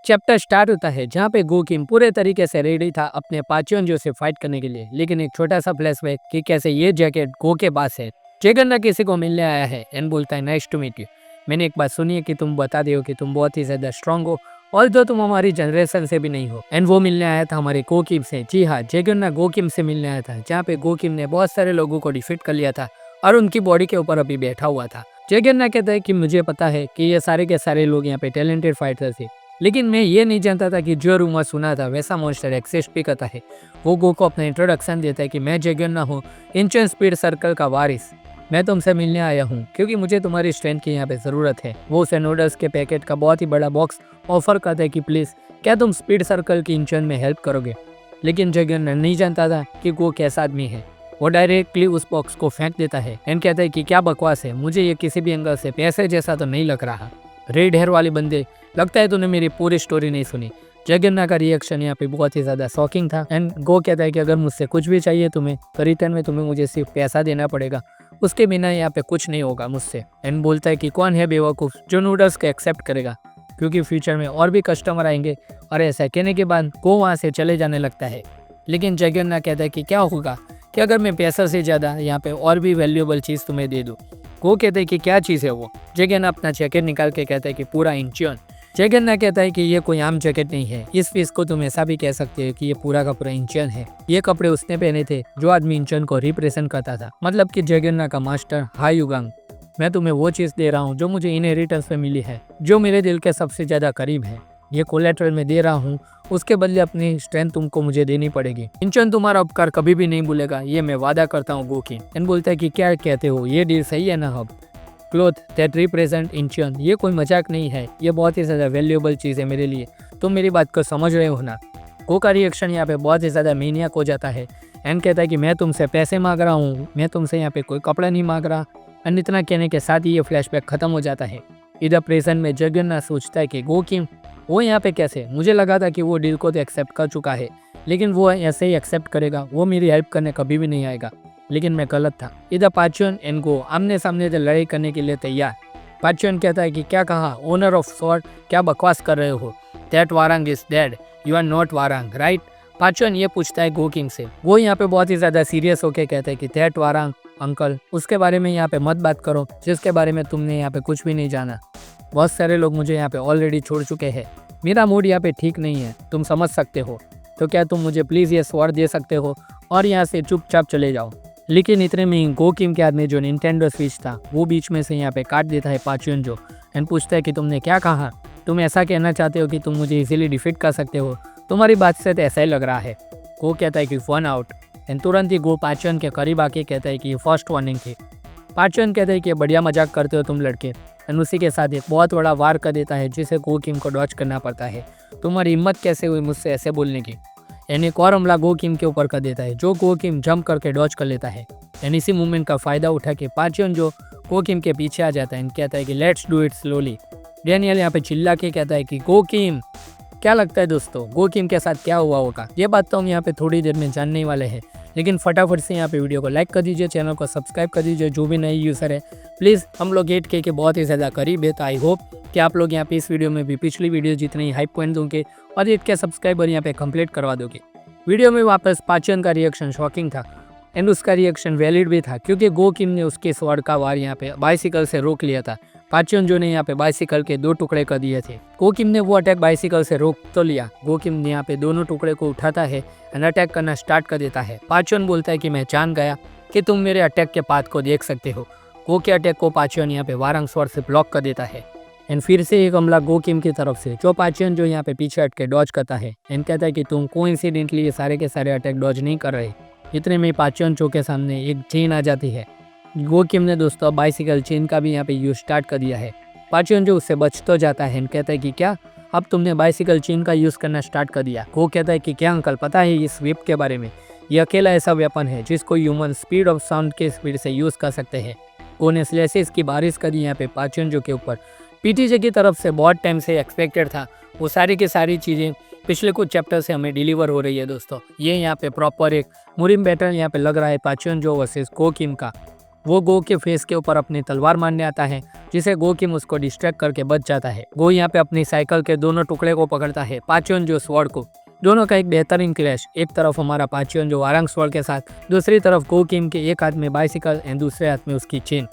Chapter start होता है जहाँ पे गोकिम पूरे तरीके से रेडी था अपने पाचुयनजो से फाइट करने के लिए, लेकिन एक छोटा सा फ्लैशबैक कि कैसे ये जैकेट गो के पास है। जयगन्ना किसी को मिलने आया है एंड बोलता है नाइस टू मीट यू। मैंने एक बात सुनी है कि तुम बता दे हो कि तुम बहुत ही ज्यादा स्ट्रांग हो और जो तुम हमारी जनरेशन से भी नहीं हो। एंड वो मिलने आया था हमारे गोकिम से। जी हाँ, जयगन्ना गोकिम से मिलने आया था जहाँ पे गोकिम ने बहुत सारे लोगों को डिफीट कर लिया था और उनकी बॉडी के ऊपर अभी बैठा हुआ था। जयगन्ना कहता है कि मुझे पता है कि ये सारे के सारे लोग यहाँ पे टैलेंटेड फाइटर थे, लेकिन मैं ये नहीं जानता था कि जो रूमर सुना था वैसा मॉन्स्टर एक्सिस्ट भी करता है। वो गो को अपना इंट्रोडक्शन देता है कि मैं जयगन्ना हूँ, इंचन स्पीड सर्कल का वारिस। मैं तुमसे मिलने आया हूँ क्योंकि मुझे तुम्हारी स्ट्रेंथ की यहाँ पे ज़रूरत है। वो उसे नूडल्स के पैकेट का बहुत ही बड़ा बॉक्स ऑफर करता है कि प्लीज़ क्या तुम स्पीड सर्कल की इंचन में हेल्प करोगे। लेकिन जयगन्ना नहीं जानता था कि वो कैसा आदमी है। वो डायरेक्टली उस बॉक्स को फेंक देता है एंड कहता है कि क्या बकवास है, मुझे ये किसी भी एंगल से पैसे जैसा तो नहीं लग रहा। रेड हेयर वाले बंदे, लगता है तूने मेरी पूरी स्टोरी नहीं सुनी। जयगन्ना का रिएक्शन यहाँ पे बहुत ही ज़्यादा शॉकिंग था एंड गो कहता है कि अगर मुझसे कुछ भी चाहिए तुम्हें तो रिटर्न में तुम्हें मुझे सिर्फ पैसा देना पड़ेगा, उसके बिना यहाँ पे कुछ नहीं होगा मुझसे। एंड बोलता है कि कौन है बेवकूफ़ जो नूडल्स को एक्सेप्ट करेगा, क्योंकि फ्यूचर में और भी कस्टमर आएंगे। और ऐसा कहने के बाद गो वहाँ से चले जाने लगता है। लेकिन जयगन्ना कहता है कि क्या होगा कि अगर मैं पैसा से ज़्यादा यहाँ पे और भी वैल्यूएबल चीज़ तुम्हें दे दूँ। वो कहते हैं कि क्या चीज़ है वो। जयगन्ना अपना जैकेट निकाल के कहता है कि पूरा इंचियन। जयगन्ना कहता है कि ये कोई आम जैकेट नहीं है, इस पीस को तुम ऐसा भी कह सकते हो कि ये पूरा का पूरा इंचियन है। ये कपड़े उसने पहने थे जो आदमी इंचियन को रिप्रेजेंट करता था, मतलब कि जयगन्ना का मास्टर हाई युगांग। मैं तुम्हें वो चीज़ दे रहा हूँ जो मुझे इनहेरिटेंस में मिली है, जो मेरे दिल के सबसे ज़्यादा करीब है। ये कोलेट्रल में दे रहा हूँ, उसके बदले अपनी स्ट्रेंथ तुमको मुझे देनी पड़ेगी। इंचन तुम्हारा उपकार कभी भी नहीं भूलेगा, ये मैं वादा करता हूँ गोकी। एंड बोलता है कि क्या कहते हो, ये डील सही है ना। अब क्लोथ दैट रिप्रेजेंट इंचन, ये कोई मजाक नहीं है, ये बहुत ही ज़्यादा वैल्यूएबल चीज़ है मेरे लिए। तुम मेरी बात को समझ रहे हो ना। गो का रिएक्शन यहाँ पे बहुत ही ज़्यादा मीनियक हो जाता है एंड कहता है कि मैं तुमसे पैसे मांग रहा हूँ, मैं तुमसे यहाँ पे कोई कपड़ा नहीं मांग रहा। एंड इतना कहने के साथ ही ये फ्लैशबैक खत्म हो जाता है। इधर प्रेजेंट में जयगन्ना सोचता है कि गोकिम वो यहाँ पे कैसे, मुझे लगा था कि वो डील को तो एक्सेप्ट कर चुका है, लेकिन वो ऐसे ही एक्सेप्ट करेगा, वो मेरी हेल्प करने कभी भी नहीं आएगा। लेकिन मैं गलत था। इधर पाचुयन एंड गो आमने सामने से लड़ाई करने के लिए तैयार। पाचुयन कहता है कि क्या कहा ओनर ऑफ स्वॉर्ड, क्या बकवास कर रहे हो। That Warang is dead, you are not Warang right. पाचुयन ये पूछता है गोकिम से। वो यहाँ पे बहुत ही ज़्यादा सीरियस होकर कहता है कि दैट वारंग अंकल, उसके बारे में यहाँ पे मत बात करो जिसके बारे में तुमने यहाँ पे कुछ भी नहीं जाना। बहुत सारे लोग मुझे यहाँ पे ऑलरेडी छोड़ चुके हैं, मेरा मूड यहाँ पे ठीक नहीं है, तुम समझ सकते हो। तो क्या तुम मुझे प्लीज़ ये स्वॉर्ड दे सकते हो और यहाँ से चुपचाप चले जाओ। लेकिन इतने में गोकिम के हाथ में जो निंटेंडो स्विच था वो बीच में से यहाँ पे काट देता है पाचुयनजो एंड पूछता है कि तुमने क्या कहा, तुम ऐसा कहना चाहते हो कि तुम मुझे इजीली डिफीट कर सकते हो, तुम्हारी बात से तो ऐसा ही लग रहा है। गो कहता है कि 1 आउट एंड तुरंत ही गो पाचुयन के करीब आके कहता है कि ये फर्स्ट वार्निंग थी। पाचुयन कहता है कि बढ़िया मजाक करते हो तुम लड़के, एंड उसी के साथ एक बहुत बड़ा वार कर देता है जिसे गोकिम को डॉच करना पड़ता है। तुम्हारी हिम्मत कैसे हुई मुझसे ऐसे बोलने की। एंड एक और हमला गोकिम के ऊपर कर देता है जो गोकिम जंप करके डॉच कर लेता है। एंड इसी मूवमेंट का फायदा उठा के पाचुयनजो गोकिम के पीछे आ जाता है एंड कहता है कि let's do it slowly. Daniel यहाँ पे चिल्ला के कहता है कि गोकिम। क्या लगता है दोस्तों गोकिम के साथ क्या हुआ होगा, ये बात तो हम यहाँ पे थोड़ी देर में जानने ही वाले हैं। लेकिन फटाफट से यहाँ पे वीडियो को लाइक कर दीजिए, चैनल को सब्सक्राइब कर दीजिए। जो भी नए यूज़र है प्लीज़, हम लोग 8K के बहुत ही ज़्यादा करीब है, तो आई होप कि आप लोग यहाँ पे इस वीडियो में भी पिछली वीडियो जितने ही हाइप पॉइंट दोगे और 8K सब्सक्राइबर यहाँ पे कंप्लीट करवा दोगे। वीडियो में वापस पाचुयन का रिएक्शन शॉकिंग था एंड उसका रिएक्शन वैलिड भी था क्योंकि गोकिम ने उसके स्वॉर्ड का वार यहाँ पे बाइसिकल से रोक लिया था। पाचुयनजो ने यहाँ पे बाइसिकल के 2 टुकड़े कर दिए थे। गोकिम ने वो अटैक बाइसिकल से रोक तो लिया। गोकिम ने यहाँ पे दोनों टुकड़े को उठाता है एंड अटैक करना स्टार्ट कर देता है। पाचुयन बोलता है कि मैं जान गया कि तुम मेरे अटैक के पाथ को देख सकते हो। गो के अटैक को पाचुयन यहाँ पे वारंग स्वॉर्ड से ब्लॉक कर देता है एंड फिर से एक हमला गोकिम की तरफ से जो पाचुयनजो यहाँ पे पीछे हट के डॉज करता है एंड कहता है कि तुम कोइंसिडेंटली ये सारे के सारे अटैक डॉज नहीं कर रहे। इतने में पाचुयनजो के सामने एक चेन आ जाती है। गोकिम ने दोस्तों बाइसिकल चेन का भी यहाँ पे यूज स्टार्ट कर दिया है। पाचुयनजो उससे बच तो जाता है एंड कहता है कि क्या अब तुमने बाइसिकल चेन का यूज़ करना स्टार्ट कर दिया। गो कहता है कि क्या अंकल पता है इस व्हिप के बारे में, ये अकेला ऐसा वेपन है जिसको ह्यूमन स्पीड ऑफ साउंड के स्पीड से यूज़ कर सकते हैं। गो ने स्लेसेस की बारिश करी यहाँ पे पाचुयनजो के ऊपर। पीटीजे की तरफ से बहुत टाइम से एक्सपेक्टेड था, वो सारी की सारी चीज़ें पिछले कुछ चैप्टर से हमें डिलीवर हो रही है दोस्तों। ये यहाँ पे प्रॉपर एक मुरिम बैटल यहाँ पे लग रहा है पाचुयनजो वर्सेस गोकिम का। वो गो के फेस के ऊपर अपनी तलवार मारने आता है, जिसे गो किम उसको डिस्ट्रैक्ट करके बच जाता है। गो यहाँ पे अपनी साइकिल के दोनों टुकड़े को पकड़ता है, पाचन जो स्वॉर्ड को। दोनों का एक बेहतरीन क्लैश, एक तरफ हमारा पाचन जो वारंग स्वॉर्ड के साथ, दूसरी तरफ गो किम के एक हाथ में बाइसिकल एंड दूसरे हाथ में उसकी चेन,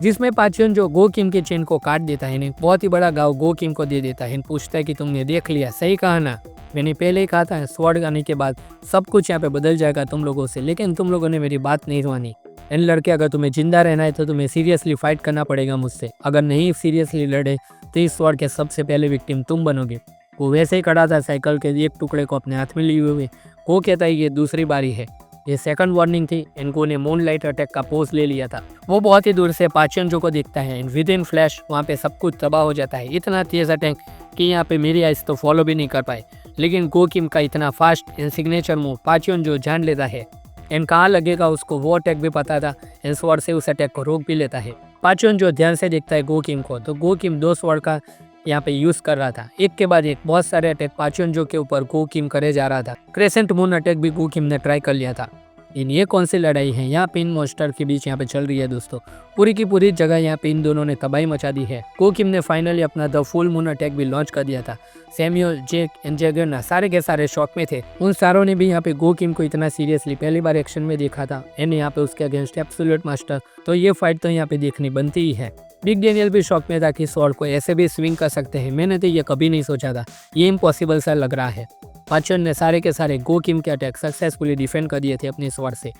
जिसमें पाचन जो गो किम की चेन को काट देता है। बहुत ही बड़ा घाव गो किम को दे देता है। पूछता है कि तुमने देख लिया, सही कहा ना, मैंने पहले ही कहा था स्वॉर्ड आने के बाद सब कुछ यहाँ पे बदल जाएगा तुम लोगों से, लेकिन तुम लोगों ने मेरी बात नहीं मानी। इन लड़के, अगर तुम्हें जिंदा रहना है तो तुम्हें सीरियसली फाइट करना पड़ेगा मुझसे, अगर नहीं सीरियसली लड़े तो इस स्वॉर्ड के सबसे पहले विक्टिम तुम बनोगे। वो वैसे ही खड़ा था साइकिल के एक टुकड़े को अपने हाथ में लिए हुए। वो कहता है ये दूसरी बारी है, ये सेकंड वार्निंग थी। इनको ने मूनलाइट अटैक का पोज ले लिया था। वो बहुत ही दूर से पाचन को देखता है, विद इन फ्लैश वहाँ पे सब कुछ तबाह हो जाता है। इतना तेज अटैक कि यहाँ पे मेरी आइज तो फॉलो भी नहीं कर पाए, लेकिन गो किम का इतना फास्ट एंड सिग्नेचर मूव पाचन जो जान लेता है। एंड कहाँ लगेगा उसको वो अटैक भी पता था, एंड स्वॉर्ड से उस अटैक को रोक भी लेता है। पाचन जो ध्यान से देखता है गो किम को, तो गो किम 2 स्वॉर्ड का यहाँ पे यूज कर रहा था। एक के बाद एक बहुत सारे अटैक पाचन जो के ऊपर गो किम करे जा रहा था। क्रेसेंट मून अटैक भी गो किम ने ट्राई कर लिया था। ये कौन सी लड़ाई है यहाँ पे इन मॉन्स्टर के बीच यहाँ पे चल रही है दोस्तों। पूरी की पूरी जगह यहाँ पे इन दोनों ने तबाही मचा दी है। गो किम ने फाइनली अपना द फुल मून अटैक भी लॉन्च कर दिया था। सैमुअल, जेक एंड जैगरना सारे के सारे शॉक में थे। उन सारों ने भी यहाँ पे गो किम को इतना सीरियसली पहली बार एक्शन में देखा था, एंड यहाँ पे उसके अगेंस्ट एब्सोल्यूट मास्टर, तो ये फाइट तो यहाँ पे देखनी बनती ही है। बिग डैनियल भी शॉक में था कि स्वॉर्ड को ऐसे भी स्विंग कर सकते हैं, मैंने तो ये कभी नहीं सोचा था, ये इम्पॉसिबल सा लग रहा है। पाचन ने सारे के सारे गो किम के अटैक सक्सेसफुली डिफेंड कर दिए थे अपने स्वॉर्ड से।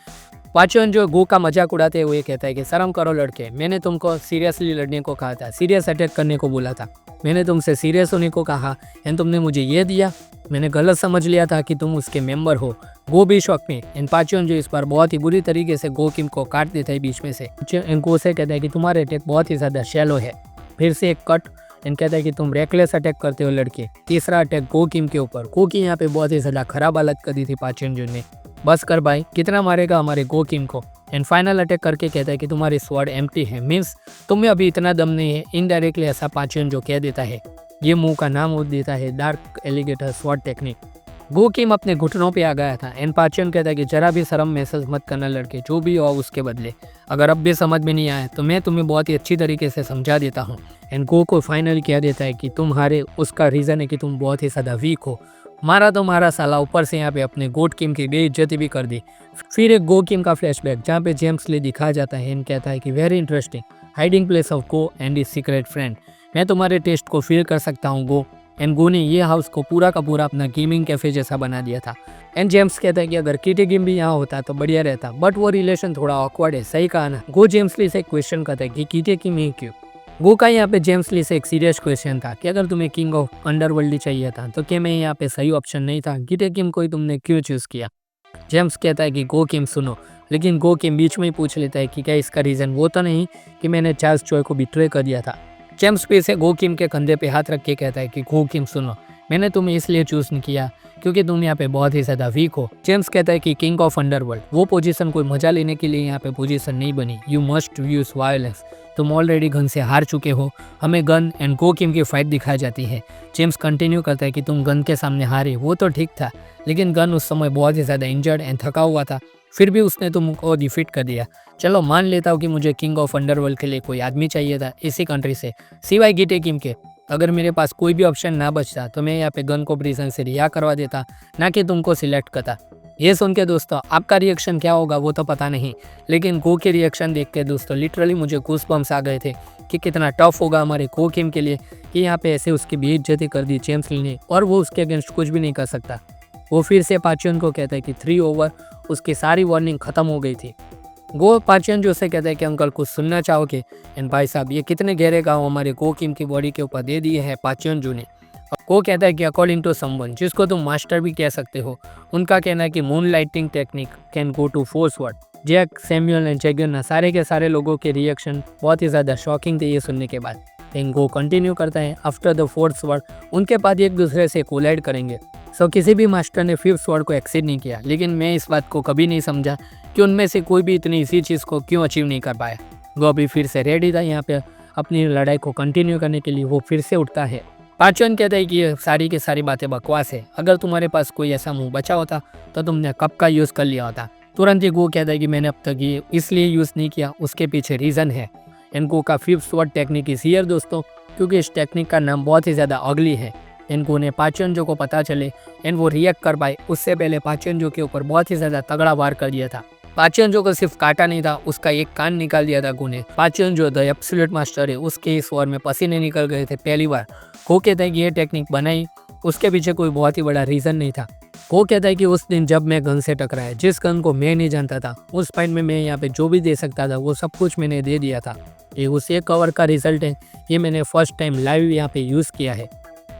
पाचन जो गो का मजाक उड़ाते हुए कहता है कि शर्म करो लड़के, मैंने तुमको सीरियसली लड़ने को कहा था, सीरियस अटैक करने को बोला था, मैंने तुमसे सीरियस होने को कहा एंड तुमने मुझे ये दिया, मैंने गलत समझ लिया था कि तुम उसके मेंबर हो। गो भी शॉक में, एंड पाचन जो इस बार बहुत ही बुरी तरीके से गो किम को काट देता है बीच में से। गो से कहता है कि तुम्हारे अटैक बहुत ही ज़्यादा शैलो है। फिर से एक कट, एंड कहता है कि तुम रेकलेस अटैक करते हो लड़के। तीसरा अटैक गो किम के ऊपर। गो की यहाँ पे बहुत ही ज़्यादा खराब हालत कर दी थी पाचन जो ने, बस कर भाई, कितना मारेगा हमारे गो किम को। एंड फाइनल अटैक करके कहता है कि तुम्हारी स्वॉर्ड एम्प्टी है, मीन्स तुम्हें अभी इतना दम नहीं है। इनडायरेक्टली ऐसा पाचन जो कह देता है, ये मुंह का नाम देता है डार्क एलिगेटर स्वॉर्ड टेक्निक। गो किम अपने घुटनों पे आ गया था, एंड पाचन कहता है कि जरा भी शर्म महसूस मत करना लड़के, जो भी हो उसके बदले। अगर अब भी समझ में नहीं आया तो मैं तुम्हें बहुत ही अच्छी तरीके से समझा देता हूँ। एंड गो को फाइनल कह देता है कि तुम हारे उसका रीज़न है कि तुम बहुत ही ज़्यादा वीक हो। मारा तो मारा साला, ऊपर से यहाँ पे अपने गोट किम की बेइज्जती भी कर दी। फिर एक गो किम का फ्लैशबैक जहाँ पे जेम्स ले दिखाया जाता है, एंड कहता है कि very interesting, hiding place of go and is secret friend, मैं तुम्हारे टेस्ट को फील कर सकता हूँ गो। एंड गो ने ये हाउस को पूरा का पूरा अपना गेमिंग कैफे जैसा बना दिया था। एंड जेम्स कहता है कि अगर किटी गेम भी यहाँ होता तो बढ़िया रहता, बट वो रिलेशन थोड़ा ऑकवर्ड है, सही कहा ना। गो जेम्स ली से क्वेश्चन करता है कि किटी गेम ही क्यों। गो का यहाँ पे जेम्स ली से एक सीरियस क्वेश्चन था कि अगर तुम्हें किंग ऑफ अंडरवर्ल्ड ही चाहिए था तो क्या मैं यहाँ पे सही ऑप्शन नहीं था, किटी गेम को ही तुमने क्यों चूज़ किया। जेम्स कहता है कि गो किम सुनो, लेकिन गो किम बीच में ही पूछ लेता है कि क्या इसका रीज़न वो तो नहीं कि मैंने चार्ल्स चॉय को बिट्रे कर दिया था। जेम्स पे से गो किम के कंधे पे हाथ रख के कहता है कि गो किम सुनो, मैंने तुम्हें इसलिए चूज़ नहीं किया क्योंकि तुम यहाँ पे बहुत ही ज़्यादा वीक हो। जेम्स कहता है कि किंग ऑफ अंडरवर्ल्ड वो पोजीशन कोई मजा लेने के लिए यहाँ पे पोजीशन नहीं बनी, यू मस्ट यूज वायलेंस, तुम ऑलरेडी गन से हार चुके हो, हमें गन एंड गो किम की फाइट दिखाई जाती है। जेम्स कंटिन्यू करता है कि तुम गन के सामने हारे, वो तो ठीक था, लेकिन गन उस समय बहुत ही ज़्यादा इंजर्ड एंड थका हुआ था, फिर भी उसने तुमको डिफीट कर दिया। चलो मान लेता हूँ कि मुझे किंग ऑफ अंडरवर्ल्ड के लिए कोई आदमी चाहिए था इसी कंट्री से, सिवाय गिटे किम के। अगर मेरे पास कोई भी ऑप्शन ना बचता तो मैं यहाँ पे गन को प्रिजन से रिहा करवा देता, ना कि तुमको सिलेक्ट करता। ये सुन के दोस्तों आपका रिएक्शन क्या होगा वो तो पता नहीं, लेकिन गो के रिएक्शन देख के दोस्तों लिटरली मुझे गूज़बम्स आ गए थे कि कितना टफ होगा हमारे गो किम के लिए कि यहाँ पे ऐसे उसकी बेइज्जती कर दी जेम्स ली ने, और वो उसके अगेंस्ट कुछ भी नहीं कर सकता। वो फिर से पाचन को कहता है कि 3 ओवर, उसकी सारी वार्निंग ख़त्म हो गई थी। गो पाचन जो से कहता है कि अंकल कुछ सुनना चाहोगे। एंड भाई साहब ये कितने गहरे गाँव हमारे गो किम की बॉडी के ऊपर दे दिए हैं पाचन जू ने। गो कहता है कि अकॉर्डिंग टू समवन जिसको तुम मास्टर भी कह सकते हो, उनका कहना है कि moon lighting technique can go to 4 sword. Jack, Samuel and जैगरना सारे के सारे लोगों के रिएक्शन बहुत ही ज़्यादा शॉकिंग थे ये सुनने के बाद। लेकिन गो कंटिन्यू करता है, आफ्टर द 4th स्वॉर्ड उनके बाद एक दूसरे से कोलाइड करेंगे। सो किसी भी मास्टर ने 5th स्वॉर्ड को एक्सीड नहीं किया, लेकिन मैं इस बात को कभी नहीं समझा कि उनमें से कोई भी इतनी इसी चीज़ को क्यों अचीव नहीं कर पाया। गो अभी फिर से रेडी था यहाँ पे अपनी लड़ाई को कंटिन्यू करने के लिए। वो फिर से उठता है। पाचन कहता है कि ये सारी की सारी बातें बकवास है, अगर तुम्हारे पास कोई ऐसा मुंह बचा होता तो तुमने कब का यूज़ कर लिया होता। तुरंत ही गो कहता है कि मैंने अब तक ये इसलिए यूज़ नहीं किया, उसके पीछे रीज़न है। एंड गो का फिफ्थ स्वॉर्ड टेक्निक इस हियर दोस्तों, क्योंकि इस टेक्निक का नाम बहुत ही ज़्यादा अगली है। एंड गो ने पाचेंजो को पता चले एंड वो रिएक्ट कर पाए, उससे पहले पाचेंजो के ऊपर बहुत ही ज़्यादा तगड़ा वार कर दिया था। पाचेंजो को सिर्फ काटा नहीं था, उसका एक कान निकाल दिया था गो ने। पाचेंजो द एब्सोल्यूट मास्टर है, उसके इस वार में पसीने निकल गए थे पहली बार। गो कहता है कि ये टेक्निक बनाई, उसके पीछे कोई बहुत ही बड़ा रीज़न नहीं था। वो कहता है कि उस दिन जब मैं गन से टकराया, जिस गन को मैं नहीं जानता था, उस फाइट में मैं यहाँ पे जो भी दे सकता था वो सब कुछ मैंने दे दिया था। ये उस एक कवर का रिजल्ट है, ये मैंने फर्स्ट टाइम लाइव यहाँ पे यूज़ किया है।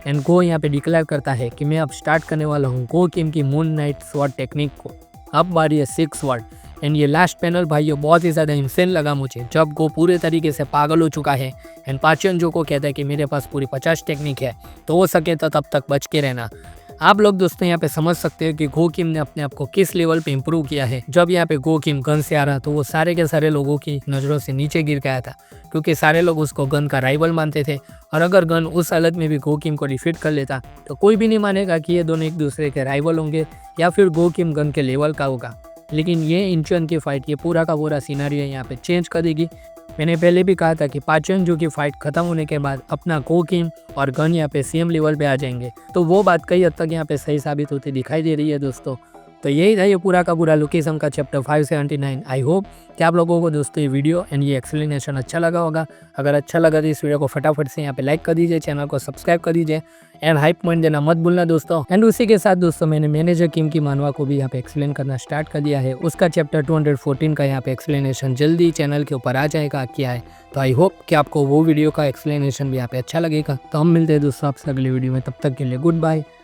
एंड गो यहाँ पे डिक्लेयर करता है कि मैं अब स्टार्ट करने वाला हूँ गो किम की मून नाइट स्वॉर्ड टेक्निक को। अब बारी है 6 स्वॉर्ड। एंड ये लास्ट पैनल भाइयों बहुत ही ज़्यादा इंसेन लगा मुझे, जब गो पूरे तरीके से पागल हो चुका है एंड पाचेंजो को कहता है कि मेरे पास पूरी 50 टेक्निक है, तो हो सके तो तब तक बच के रहना। आप लोग दोस्तों यहाँ पे समझ सकते हो कि गो किम ने अपने आप को किस लेवल पे इम्प्रूव किया है। जब यहाँ पे गो किम गन से आ रहा तो वो सारे के सारे लोगों की नज़रों से नीचे गिर गया था, क्योंकि सारे लोग उसको गन का राइवल मानते थे। और अगर गन उस हालत में भी गो किम को डिफीट कर लेता तो कोई भी नहीं मानेगा कि ये दोनों एक दूसरे के राइवल होंगे या फिर गो किम गन के लेवल का होगा। लेकिन ये इंचन की फाइट, ये पूरा का पूरा सिनेरियो यहाँ पे चेंज कर देगी। मैंने पहले भी कहा था कि पाचेंजो की फाइट खत्म होने के बाद अपना गो किम और गन यहाँ पे सेम लेवल पे आ जाएंगे, तो वो बात कई हद तक यहाँ पे सही साबित होती दिखाई दे रही है दोस्तों। तो यही था ये पूरा का पूरा लोकेशन का चैप्टर 579। आई होप कि आप लोगों को दोस्तों ये वीडियो एंड ये एक्सप्लेनेशन अच्छा लगा होगा। अगर अच्छा लगा तो इस वीडियो को फटाफट से यहाँ पे लाइक कर दीजिए, चैनल को सब्सक्राइब कर दीजिए एंड हाइप पॉइंट देना मत भूलना दोस्तों। एंड उसी के साथ दोस्तों मैंने मैनेजर किम की मानवा को भी यहाँ पे एक्सप्लेन करना स्टार्ट कर दिया है। उसका चैप्टर 214 का यहाँ पे एक्सप्लेनेशन जल्दी चैनल के ऊपर आ जाएगा क्या है। तो आई होप कि आपको वो वीडियो का एक्सप्लेनेशन भी यहाँ पे अच्छा लगेगा। तो हम मिलते हैं दोस्तों आपसे अगली वीडियो में, तब तक के लिए गुड बाय।